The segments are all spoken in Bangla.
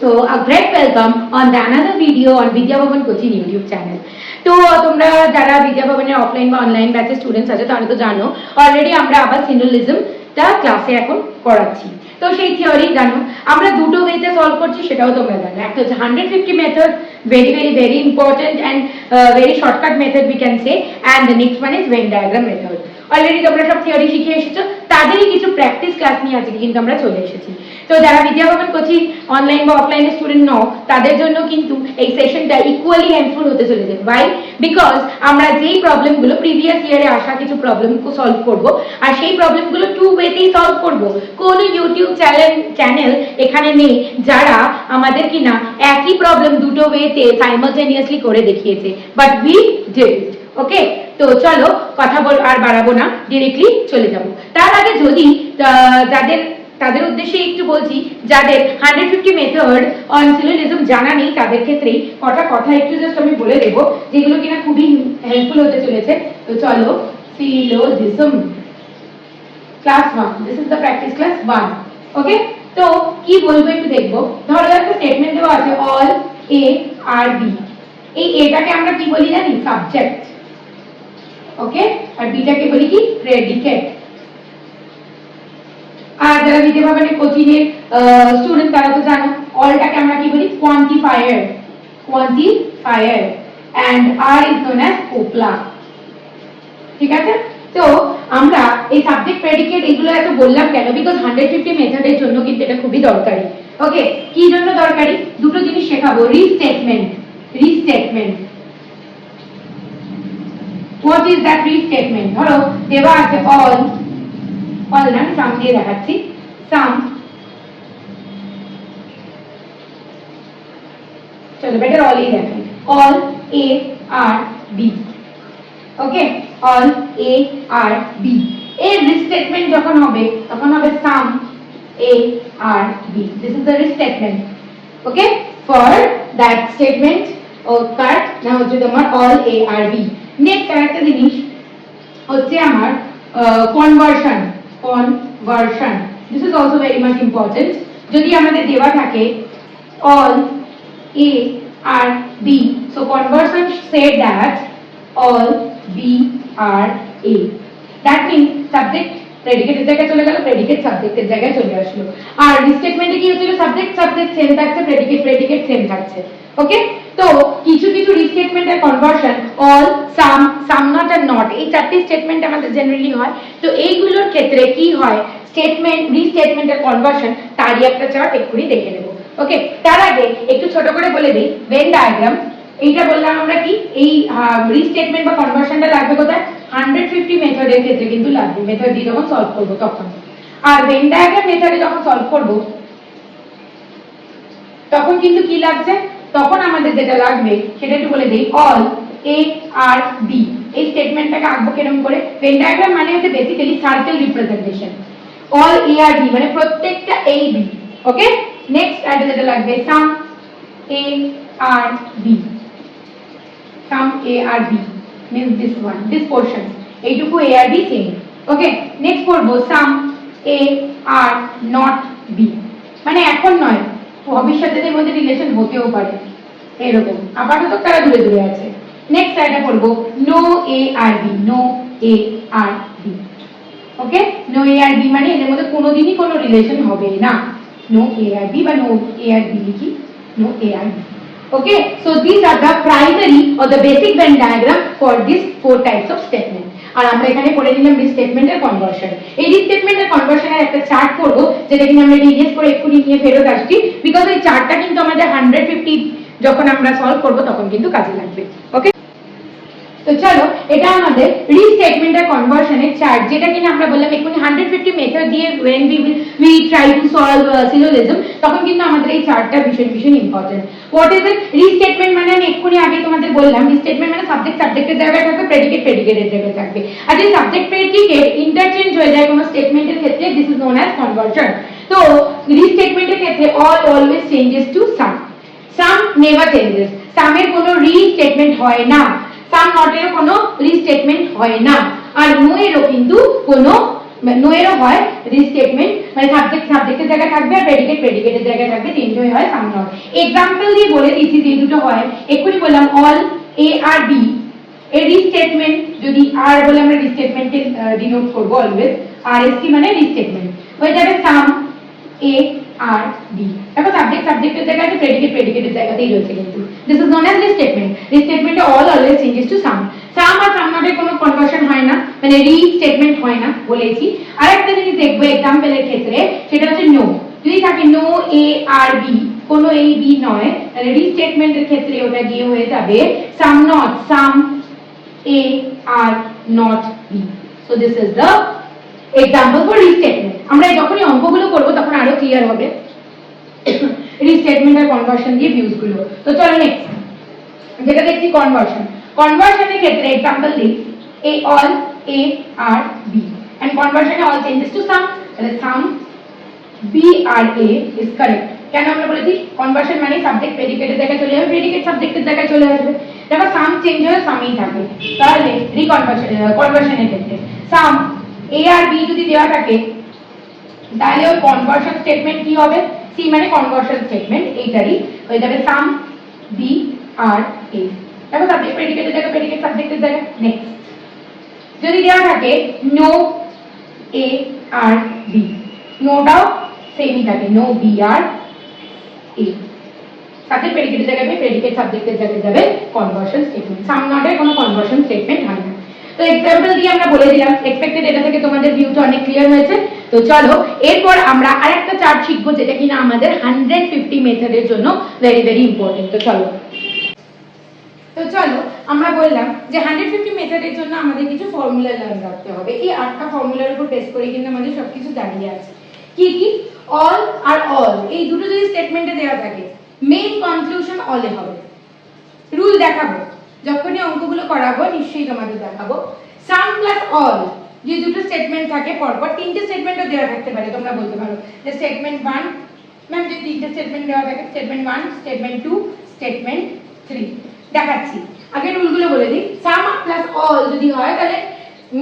So a great welcome on the another video on Vidya Bhavan Coaching YouTube channel. তো তোমরা যারা বিদ্যা ভবনের অফলাইন বা অনলাইন ব্যাচের স্টুডেন্টস আছে তারা তো জানো অলরেডি আমরা আবার সিনোলিজমটা ক্লাসে এখন করাচ্ছি। তো সেই থিওরি জানো আমরা দুটো ওয়েতে সলভ করছি সেটাও তোমরা জানো। একটা হচ্ছে 150 method, very important and very shortcut method we can say, and the next one is Venn diagram method. Already তোমরা সব থিওরি শিখে এসেছো, তাদেরই কিছু প্র্যাকটিস ক্লাস নিয়ে আজকে কিন্তু আমরা চলে এসেছি। তো যারা বিদ্যা ভবন কোচিং অনলাইন বা অফলাইনে স্টুডেন্ট নও তাদের জন্য কিন্তু এই সেশনটা ইকুয়ালি হেল্পফুল হতে চলেছে। ওয়াই? বিকজ আমরা যেই প্রবলেমগুলো প্রিভিয়াস ইয়ারে আসা কিছু প্রবলেমকে সলভ করব, আর সেই প্রবলেমগুলো টু ওয়েতেই সলভ করব। কোনো ইউটিউব চ্যানেল এখানে নেই যারা আমাদের কিনা একই প্রবলেম দুটো ওয়েতে সাইমালটেনিয়াসলি করে দেখিয়েছে, বাট উই ডিড ইট। ওকে, তো চলো কথা আর বাড়াবো না, ডিরেক্টলি চলে যাব। তার আগে যদি তাদের উদ্দেশ্যে একটু বলছি, যাদের 150 মেথড অন সিলোজিজম জানা নেই তাদের ক্ষেত্রেই কটা কথা একটু জাস্ট আমি বলে দেবো, যেগুলো কিনা খুবই হেল্পফুল হতে চলেছে। তো চলো, syllogism class 1, this is the practice class 1। ওকে, তো কি বলবো একটু দেখবো। ধরো একটা স্টেটমেন্ট দেওয়া আছে অল এ আর বি। এই এটাকে আমরা কি বলি জানি? সাবজেক্ট। ওকে, আর বিটাকে বলি কি? প্রেডিকেট। আর যারা বিদ্যা ভবনের কোচিং এর স্টুডেন্ট তারা তো জানো অলটাকে আমরা কি বলি? Quantifier and are is known as copula. ঠিক আছে, তো আমরা এই সাবজেক্ট প্রেডিকেট এগুলো এত বললাম কেন? বিকজ 150 মেথডের জন্য কিন্তু এটা খুবই দরকারি। ওকে, কি জন্য দরকারি? দুটো জিনিস শেখাবো। Restatement. What is that restatement? ধরো দেওয়া আছে অল না, আমি সাম দিয়ে দেখাচ্ছি। সাম, চলো বেটার অল এই দেখেন, all A are B. Okay, all A are B এর রিস্টেটমেন্ট যখন হবে তখন হবে some A are B. This is the restatement. Okay, for that statement ও কার না হচ্ছে তোমার all A are B. Next আরেকটা জিনিস হচ্ছে আমার conversion. This is also very much important. যদি আমাদের দেওয়া থাকে all a R b, so conversion say that all b are a. That means subject predicate এর জায়গায় চলে গেল, predicate subject এর জায়গায় চলে আসলো। আর স্টেটমেন্টে কি হচ্ছে? সাবজেক্ট সেম থাকছে, প্রেডিকেট সেম থাকছে। ওকে, তো কিছু রিস্টেটমেন্টের কনভার্সন অল, সাম নট আর নট, এই চারটি স্টেটমেন্ট আমাদের জেনারেলি হয়। তো এইগুলোর ক্ষেত্রে কি হয়? রিস্টেটমেন্টের কনভার্সন তারই একটা চার্ট এক্ষুনি দেখে নেব। ওকে, তার আগে একটু ছোট করে বলে দিই ভেন ডায়াগ্রাম। এইটা বললাম আমরা কি, এই রিস্টেটমেন্ট বা কনভার্সনটা লাগবে কোথায়? 150 মেথডের ক্ষেত্রে কিন্তু লাগবে, মেথড দিয়ে যখন সলভ করবো তখন। আর ভেন ডায়াগ্রাম মেথডে যখন সলভ করবো তখন কিন্তু কি লাগছে? তখন আমাদের যেটা লাগবে সেটা একটু বলে দেই, অল এ আর বি। এই স্টেটমেন্টটাকে আঁকবো কিরকম করে? ভেন ডায়াগ্রাম মানে হচ্ছে basically circle representation. All A are B মানে প্রত্যেকটা এ বি। ওকে, নেক্সট এটা যেটা লাগবে some A are B. Some A are B means this one, this portion, এইটুকু A are B same. Okay, next করব some A are not B, মানে এখন নয়, ভবিষ্যতের মধ্যে রিলেশন হতেও পারে এরকম, আপাতত তারা দূরে আছে। নেক্সট এটা করব no A are B, no A are B. Okay, no A are B মানে এদের মধ্যে কোনোদিনই কোনো রিলেশন হবে না। নো এ আর বি বা নো এ আর বি লিখি, no A are B. Okay, so these are the primary or the basic Venn diagram for these 4 types of statement. আর আমরা এখানে করে নিলাম রিস্টেটমেন্টের কনভার্সন। এই রিস্টেটমেন্টের কনভার্সনের একটা চার্ট করব, যেটা কিনা আমরা রিডিউস করে এক্ষুনি নিয়ে ফেরত আসছি, বিকজ এই চার্টটা কিন্তু আমাদের 150 যখন আমরা সলভ করব তখন কিন্তু কাজে লাগবে। ওকে, তো চলো এটা আমাদের রিস্টেটমেন্টের কনভার্সনের চার্ট, যেটা কিনা আমরা বললাম এক্ষুনি 150 মেথড দিয়ে when we try to solve syllogism, তখন কিন্তু আমাদের এই চার্টটা ভীষণ important. What is it? Restatement মানে আমি এক্ষুনি আগে তোমাদের বললাম, রিস্টেটমেন্ট মানে সাবজেক্টের জায়গায় থাকবে, প্রেডিকেটের জায়গায় থাকবে। আর যে সাবজেক্ট প্রেডিকেট ইন্টারচেঞ্জ হয়ে যায় কোনো স্টেটমেন্টের ক্ষেত্রে, this is known as conversion. তো রিস্টেটমেন্টের ক্ষেত্রে all always changes to some never changes. সামের কোনো রিস্টেটমেন্ট হয় না, সাম নটেরও কোনো রিস্টেটমেন্ট হয় না, আর নো এরও কিন্তু কোনো নো এরও হয় রিস্টেটমেন্ট, মানে সাবজেক্টের জায়গায় থাকবে আর প্রেডিকেটের জায়গায় থাকবে, তিনটেই হয় সাম নট। এক্সাম্পল দিয়ে বলে দিচ্ছি যে দুটো হয়। এক্ষুনি বললাম অল এ আর বি এর রিস্টেটমেন্ট, যদি আর বলে আমরা রিস্টেটমেন্টকে ডিনোট করবো অলওয়েজ, আর এস টি মানে রিস্টেটমেন্ট হয়ে যাবে সাম এ আর বি। দেখো সাবজেক্টের জায়গায় আছে, প্রেডিকেটের জায়গাতেই রয়েছে কিন্তু। This is known as restatement. রিস্টেটমেন্টে all always changes to some. Some আর সাম নটের কোনো কনভার্সন হয় না, মানে রিস্টেটমেন্ট হয় না বলেছি। আরেকটা জিনিস দেখবো এক্সাম্পলের ক্ষেত্রে, সেটা হচ্ছে নো। যদি থাকে নো এ আর বি, কোনো এই বি নয়, তাহলে রিস্টেটমেন্টের ক্ষেত্রে ওটা গিয়ে হয়ে যাবে some not, some A are not B. So this is the example for restatement. আমরা যখনই অঙ্কগুলো করব তখন আরো ক্লিয়ার হবে রিস্টেটমেন্ট আর কনভার্সন দিয়ে ভিউজ গুলো। তো চলো নেক্সট যেটা দেখছি কনভার্সন। কনভার্সনের ক্ষেত্রে এক্সাম্পল দিই A all A are B and কনভার্সনে অল চেঞ্জেস টু সাম, তাহলে some B are A is correct. কেন আমরা বলেছি কনভার্সন মানে সাবজেক্ট প্রেডিকেটের জায়গায় চলে যাবে, প্রেডিকেট সাবজেক্টের জায়গায় চলে আসবে। দেখো সাম চেঞ্জ হয়ে সামই থাকে, তাহলে কনভার্সনের ক্ষেত্রে সাম এ আর বি যদি দেওয়া থাকে তাহলে ওই কনভার্সন স্টেটমেন্ট কি হবে, সি মানে কনভার্সন স্টেটমেন্ট, এইটারই হয়ে যাবে সাম বি আর এ। দেখো সাবজেক্ট প্রেডিকেটের জায়গায় প্রেডিকেট সাবজেক্টের জায়গায়। নেক্সট যদি দেওয়া থাকে নো এ আর বি, নোটাও সেমই থাকে, no B are A. Subject প্রেডিকেটের জায়গায় প্রেডিকেট সাবজেক্টের জায়গায় যাবে কনভার্সন স্টেটমেন্ট। সাম নটের কোনো কনভার্সন স্টেটমেন্ট হয় না। তো এক্সাম্পল দিয়ে আমরা বলে দিলাম, এক্সপেক্টেড এটা থেকে তোমাদের ভিউটা অনেক ক্লিয়ার হয়েছে। তো চলো এরপর আমরা আরেকটা চার্ট শিখবো যেটা কিনা আমাদের 150 মেথডের জন্য ভেরি ভেরি ইম্পর্টেন্ট। তো চলো আমরা বললাম যে 150 মেথডের জন্য আমাদের কিছু ফর্মুলা লার্ন রাখতে হবে। এই 8টা ফর্মুলার উপর বেস করে কিন্তু আমাদের সবকিছু দাঁড়িয়ে আছে। কি কি? অল আর অল, এই দুটো যদি স্টেটমেন্টে দেওয়া থাকে মেইন কনক্লুশন অলে হবে। রুল দেখাবো যখনই অঙ্কগুলো করাবো, নিশ্চয়ই তোমাদের দেখাবো। সাম প্লাস অল, যে দুটো স্টেটমেন্ট থাকে পরপর, তিনটে স্টেটমেন্টও দেওয়া থাকতে পারে, তোমরা বলতে পারো যে স্টেটমেন্ট 1, ম্যাম যে তিনটে স্টেটমেন্ট দেওয়া থাকে, স্টেটমেন্ট 1, স্টেটমেন্ট 2, স্টেটমেন্ট 3। দেখাচ্ছি, আগে রুলগুলো বলে দিই। সাম প্লাস অল যদি হয় তাহলে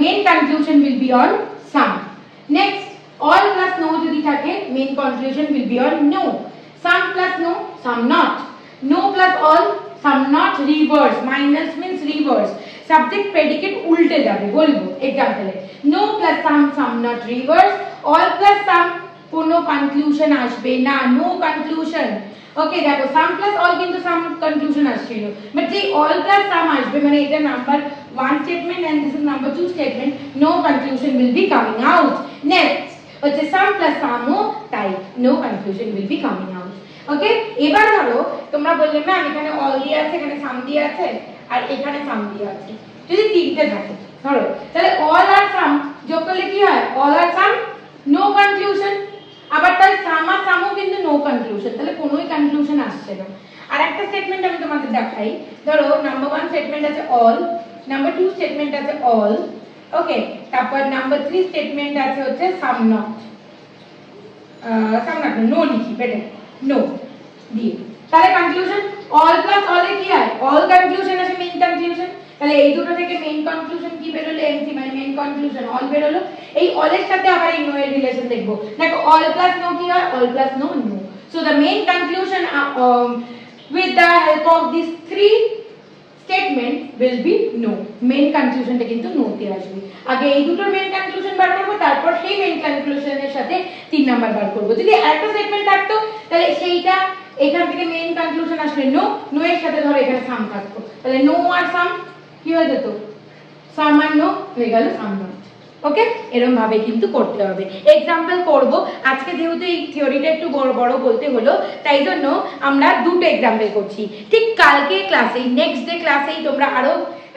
main conclusion will be on some. Next all plus no যদি থাকে main conclusion will be on no. Some plus no some not, no plus all some not, reverse, minus means reverse, subject predicate উল্টে যাবে বলবো এক্সাম্পলে। No plus some some not reverse, all plus some কোনো কনক্লুশন আসবে না, নো কনক্লুশন। ওকে দেখো সাম প্লাস অল কিন্তু সাম কনক্লুশন আসছিল, বাট যে অল প্লাস সাম আসবে মানে এটা number 1 statement and this is number 2 statement, no conclusion will be coming out. Next হচ্ছে সাম প্লাস সামও তাই, no conclusion will be coming out. Okay এবার ধরো তোমরা বললে ম্যাম এখানে অল দিয়ে আছে, এখানে সাম দিয়ে আছে আর এখানে সাম দিয়ে আছে, যদি তিনটে থাকে ধরো, তাহলে অল আর সাম যোগ করলে কি হয়? অল আর সাম, নো কনক্লুশন। আবার তাই সাম আর সামও কিন্তু নো কনক্লুশন, তাহলে কোনোই কনক্লুশন আসছে না। আর একটা স্টেটমেন্ট আমি তোমাদের দেখাই, ধরো নাম্বার 1 স্টেটমেন্ট আছে অল, নাম্বার 2 স্টেটমেন্ট আছে অল, ওকে, তারপর নাম্বার 3 স্টেটমেন্ট আছে হচ্ছে সাম নট, নো লিখি বেটার, নো দিয়ে, তাহলে কনক্লুশন অল প্লাস অল এ কি হয়? অল কনক্লুশন আছে, মেইন কনক্লুশন, তাহলে এই দুটো থেকে মেইন কনক্লুশন কি বেরোলো? এমসি মানে মেইন কনক্লুশন অল বেরোলো। এই অল এর সাথে আবার এই নো এর রিলেশন দেখবো, দেখো অল প্লাস নো কি হয়? All plus no no. So the main conclusion with the help of these three statement will be no. Main কনক্লুশনটা কিন্তু নো তে আসবে। আগে এই দুটোর মেইন কনক্লুশন বার করব, তারপর সেই মেইন কনক্লুশনের সাথে 3 নাম্বার বার করব। যদি একটা স্টেটমেন্ট থাকতো তাহলে সেইটা এখান থেকে মেইন কনক্লুশন আসলে নো, নো এর সাথে ধরো এখানে সাম থাকতো, তাহলে নো আর সাম কি হয়ে যেত? সাম আর নো হয়ে গেল সাম নট। ওকে এরকম ভাবে কিন্তু করতে হবে। এক্সাম্পল করব, আজকে যেহেতু এই থিওরিটা একটু বড় বড় বলতে হলো তাই জন্য আমরা দুটো এক্সাম্পল করছি। ঠিক কালকে ক্লাসে, নেক্সট ডে ক্লাসেই তোমরা আরো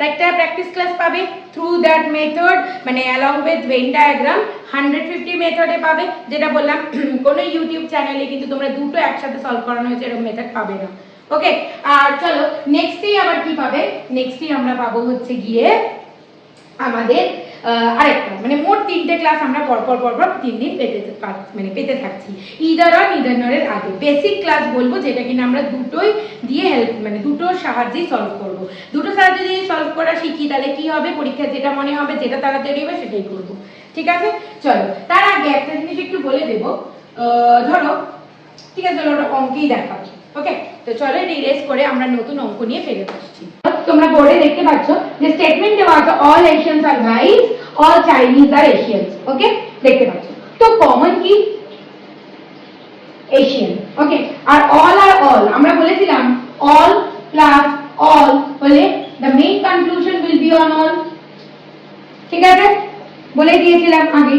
একটা প্র্যাকটিস ক্লাস পাবে থ্রু দ্যাট মেথড, মানে অ্যালং উইথ ভেন ডায়াগ্রাম 150 মেথডে পাবে, যেটা বললাম কোনো ইউটিউব চ্যানেলে কিন্তু তোমরা দুটো একসাথে সলভ করানো হয়েছে এরকম মেথড পাবে না। ওকে আর চলো নেক্সটই আবার কি পাবে? নেক্সটই আমরা পাবো হচ্ছে গিয়ে আমাদের আরেকটা, মানে মোট 3টে ক্লাস আমরা পরপর 3 দিন পেতে থাকছি, ইদার অর নিদার নর এর আগে। বেসিক ক্লাস বলবো যেটা কিনা আমরা দুটোই দিয়ে মানে দুটোর সাহায্যেই সলভ করব। দুটো সাহায্যে যদি সলভ করা শিখি তাহলে কি হবে? পরীক্ষা যেটা মনে হবে, যেটা তাড়াতাড়ি হবে সেটাই করব। ঠিক আছে, চলো তার আগে একটা জিনিস একটু বলে দেব। ধরো ঠিক আছে, চলো ওটা অঙ্কেই দেখাবো। ওকে, তো চলো এটা ইরেজ করে আমরা নতুন অঙ্ক নিয়ে ফেরত আসছি। তোমরা বোর্ডে দেখতে পাচ্ছ যে স্টেটমেন্ট দেওয়া আছে অল এশিয়ানস আর ওয়াইজ, অল চাইনিজ আর এশিয়ানস। ওকে, দেখতে পাচ্ছ। তো কমন কি? এশিয়ান। ওকে, আর অল আমরা বলেছিলাম অল প্লাস অল হলে the main conclusion will be on all, ঠিক আছে, বলে দিয়েছিলাম আগে।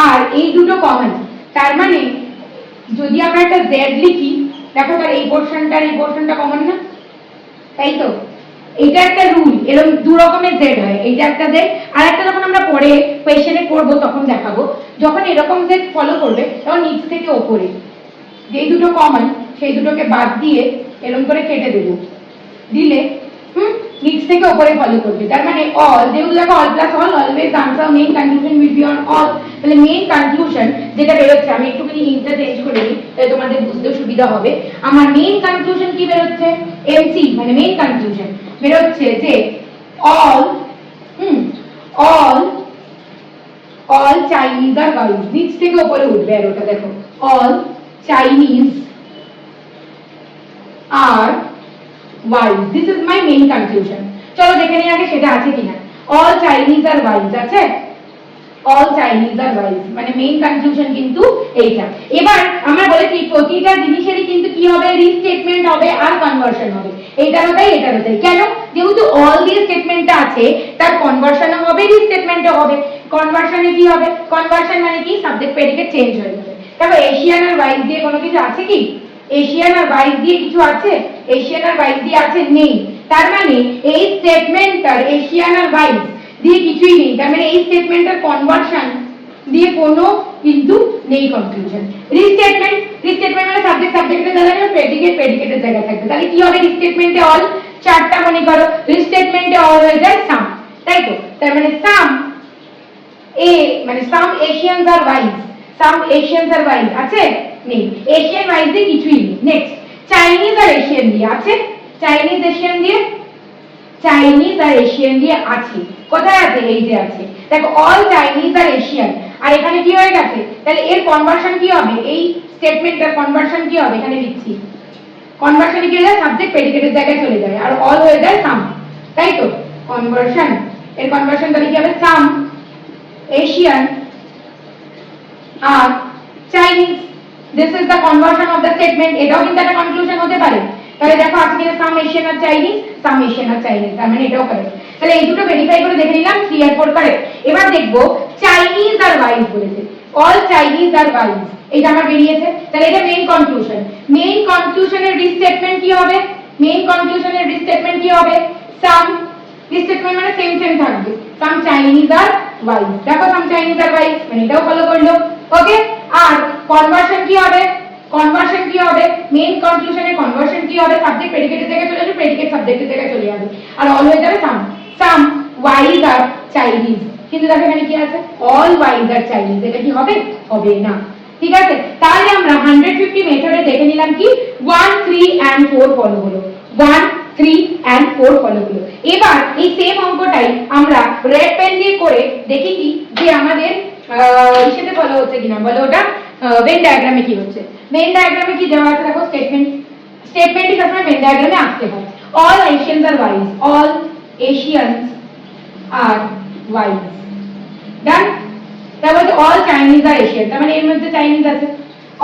আর এই দুটো কমন, তার মানে যদি আমরা একটা z লিখি, দেখো তার এই পোরশনটা আর এই পোরশনটা কমন না, তাই তো? এটা একটা রুল, এরকম দু রকমের z হয়, এইটা একটা z, আর একটা যখন আমরা পরে কোশ্চেনে করব তখন দেখাবো, যখন এরকম z ফলো করবে তখন নিচ থেকে উপরে যেই দুটো কমন সেই দুটোকে বাদ দিয়ে এরকম করে কেটে দেব, দিলে নিচ থেকে উপরে ফলো করবে। তার মানে অল, যেহেতু দেখো all plus all always answer main conclusion will be on all, তাহলে মেইন কনক্লুশন যেটা বেরোচ্ছে, আমি একটুখানি হিন্টটা চেঞ্জ করে দিই তাহলে তোমাদের বুঝতে সুবিধা হবে। আমার মেইন কনক্লুশন কি বেরোচ্ছে? এমসি মানে মেইন কনক্লুশন বেরোচ্ছে যে all all Chinese are wise, নিচ থেকে উপরে উঠবে আর ওটা দেখো all Chinese are wise, this is my main conclusion। চলো দেখে নিই আগে সেটা আছে কিনা। all Chinese are wise আছে, all Chinese are wise মানে মেইন কনক্লুশন কিন্তু এইটা। এবার আমরা বলেছি প্রতিটা জিনিসেরই কিন্তু কি হবে? রিস্টেটমেন্ট হবে আর কনভার্সন হবে, এইটারও তাই এটারও তাই। কেন? যেহেতু অল দিয়ে স্টেটমেন্টটা আছে তার কনভার্সনও হবে রিস্টেটমেন্টও হবে। কনভার্সনে কি হবে? কনভার্সন মানে কি? সাবজেক্ট প্রেডিকেট চেঞ্জ হয়ে যাবে। দেখো এশিয়ান আর ওয়াইজ দিয়ে কোনো কিছু আছে কি? এশিয়ান আর ওয়াইজ দিয়ে কিছু আছে? এশিয়ান আর ওয়াইজ দিয়ে আছে? নেই। তার মানে এই স্টেটমেন্টটার এশিয়ান আর ওয়াইজ দিয়ে কিছুই নেই, তার মানে এই স্টেটমেন্টের কনভার্সন দিয়ে কোনো কিন্তু নেই কনক্লুশন। রিস্টেটমেন্ট মানে সাবজেক্ট সাবজেক্টের জায়গায় থাকবে, প্রেডিকেট প্রেডিকেটের জায়গায় থাকবে। তাহলে কি হবে? রিস্টেটমেন্টে অল চারটা মনে করো, রিস্টেটমেন্টে অল হয়ে যায় সাম, তাই তো? তার মানে সাম এ মানে সাম এশিয়ানস আর ওয়াইজ, সাম এশিয়ানস আর ওয়াইজ আছে? নেই। এশিয়ান ওয়াইজ দিয়ে কিছুই নেই। নেক্সট চাইনিজ আর এশিয়ান দিয়ে আছে? চাইনিজ এশিয়ান দিয়ে, চাইনিজ আর এশিয়ান দিয়ে আছে। কোথায় আছে? এই যে আছে, দেখো অল চাইনিজ আর এশিয়ান, আর এখানে কি হয়ে গেছে? তাহলে এর কনভার্সন কি হবে? এই স্টেটমেন্টটার কনভার্সন কি হবে? এখানে লিখছি কনভার্সন কি হয়ে যায়? সাবজেক্ট প্রেডিকেটের জায়গায় চলে যায় আর অল হয়ে যায় সাম, তাই তো? কনভার্সন, এর কনভার্সন তাহলে কি হবে? Some Asian are Chinese, this is the conversion of the statement। এটাও কিন্তু একটা কনক্লুশন হতে পারে। তাহলে দেখো আছে কিনা সাম Asian are Chinese, some Asian are Chinese, তার মানে এটাও কারেক্ট। তাহলে এই দুটো ভেরিফাই করে দেখে নিলাম 3 আর 4 কারেক্ট। এবার দেখব চাইনিজ আর ওয়াইজ বলেছে, অল চাইনিজ আর ওয়াইজ, এটা আমার বেরিয়েছে। তাহলে এটা মেইন কনক্লুশন। মেইন কনক্লুশনের রিস্টেটমেন্ট কি হবে? মেইন কনক্লুশনের রিস্টেটমেন্ট কি হবে? সাম, রিস্টেটমেন্ট মানে সেম সেম থাকবে, সাম চাইনিজ আর ওয়াইজ। দেখো সাম চাইনিজ আর ওয়াইজ মানে এটাও ফলো করলো। ওকে, আর কনভার্সন কি হবে? কনভার্সন কি হবে? মেইন কনক্লুশনের কনভার্সন কি হবে? সাবজেক্ট প্রেডিকেটের জায়গায় চলে যাবে, প্রেডিকেট সাবজেক্টের জায়গায় চলে যাবে আর অল হয়ে যাবে সাম, সাম ওয়াইজ আর চাইনিজ। কিন্তু দেখো এখানে কি আছে? অল ওয়াইজ আর চাইনিজ, এটা কি হবে? হবে না। ঠিক আছে, তাহলে আমরা 150 মেথডে দেখে নিলাম কি 1 3 and 4 ফলো হলো, 1 3 and 4 ফলো হলো। এবার এই সেম অঙ্কটাই আমরা রেড পেন দিয়ে করে দেখি কি যে আমাদের ইসেতে ফলো হচ্ছে কিনা, বলো ওটা ভেন ডায়াগ্রামে কি হচ্ছে। ভেন ডায়াগ্রামে কি দেওয়া আছে দেখো, স্টেটমেন্টই সবসময় ভেন ডায়াগ্রামে আসতে হয়। অল এশিয়ানস আর ওয়াইজ, অল এশিয়ানস আর ওয়াইজ, ডান। তারপর অল চাইনিজ আর এশিয়ান, তার মানে এর মধ্যে চাইনিজ আছে,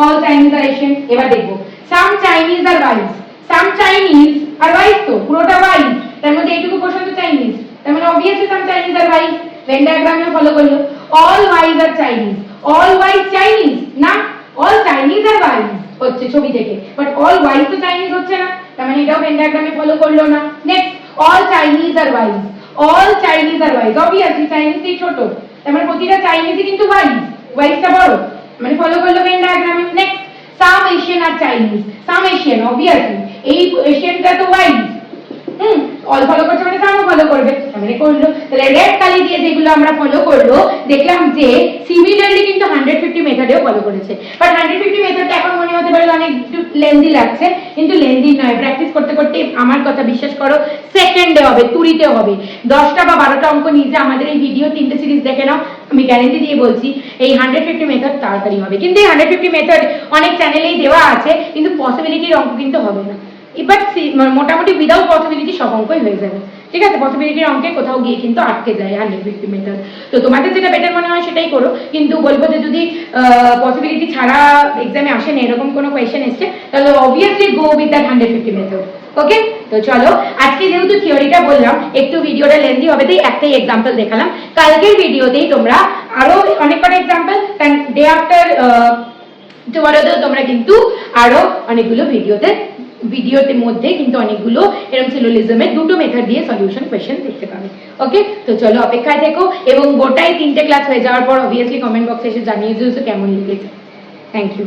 অল চাইনিজ আর এশিয়ান। এবার দেখবো সাম Chinese are wise, some Chinese are wise তো পুরোটা ওয়াইজ, তার মধ্যে এইটুকু পোরশন তো চাইনিজ, তার মানে obviously some Chinese are wise. Venn ডায়াগ্রামে ফলো করলো all wise are Chinese, all wise Chinese না, অল চাইনিজ আর ওয়াইজ হচ্ছে ছবি থেকে, বাট অল ওয়াইজ তো চাইনিজ হচ্ছে না, তার মানে এটাও ভেন ডায়াগ্রামে ফলো করলো না। Next all Chinese are wise, all Chinese are wise, obviously চাইনিজই ছোট, তার মানে প্রতিটা চাইনিজই কিন্তু ওয়াইজ, ওয়াইজটা বড়, মানে ফলো করলো ভেন ডায়াগ্রামে। Next some Asian are Chinese, some Asian obviously এই এশিয়ানটা তো ওয়াইজ, অল ফলো করছে মানে সামও ফলো করবে, মানে করলো। তাহলে রেড কালি দিয়ে যেগুলো আমরা ফলো করলো দেখলাম যে সিমিলারলি কিন্তু 150 মেথডেও ফলো করেছে। বাট 150 মেথডটা এখন মনে হতে পারে অনেক লেন্দি লাগছে, কিন্তু লেন্দি নয়। প্র্যাকটিস করতে করতে আমার কথা বিশ্বাস করো সেকেন্ডে হবে, তুড়িতে হবে। 10টা বা 12টা অঙ্ক নিজে আমাদের এই ভিডিও 3টে সিরিজ দেখে নাও, আমি গ্যারান্টি দিয়ে বলছি এই 150 মেথড তাড়াতাড়ি হবে। কিন্তু এই 150 মেথড অনেক চ্যানেলেই দেওয়া আছে, কিন্তু পসিবিলিটির অঙ্ক কিন্তু হবে না। এবার মোটামুটি উইদাউট পসিবিলিটি সব অঙ্কই হয়ে যাবে, ঠিক আছে? পসিবিলিটির অঙ্কে কোথাও গিয়ে কিন্তু আটকে যায় 150 মেথড। তো তোমাদের যেটা বেটার মনে হয় সেটাই করো, কিন্তু বলবো যে যদি পসিবিলিটি ছাড়া এক্সামে আসে না এরকম কোনো কোয়েশ্চেন এসছে তাহলে obviously go with that 150 method. Okay, তো চলো আজকে যেহেতু থিওরিটা বললাম একটু ভিডিওটা লেন্দি হবে, তাই একটাই এক্সাম্পল দেখালাম। কালকের ভিডিওতেই তোমরা আরো অনেক কটা এক্সাম্পল, ডে আফটার টুমরোতেও তোমরা কিন্তু আরো অনেকগুলো ভিডিওতে মধ্যে কিন্তু অনেকগুলো এরকম সিলোজিজমের দুটো মেথড দিয়ে সলিউশন কোয়েশ্চেন দেখতে পাবে। ওকে, তো চলো অপেক্ষায় থেকো এবং গোটাই 3টে ক্লাস হয়ে যাওয়ার পর অবভিয়াসলি কমেন্ট বক্সে এসে জানিয়ে দিও কেমন লেগেছে। Thank you.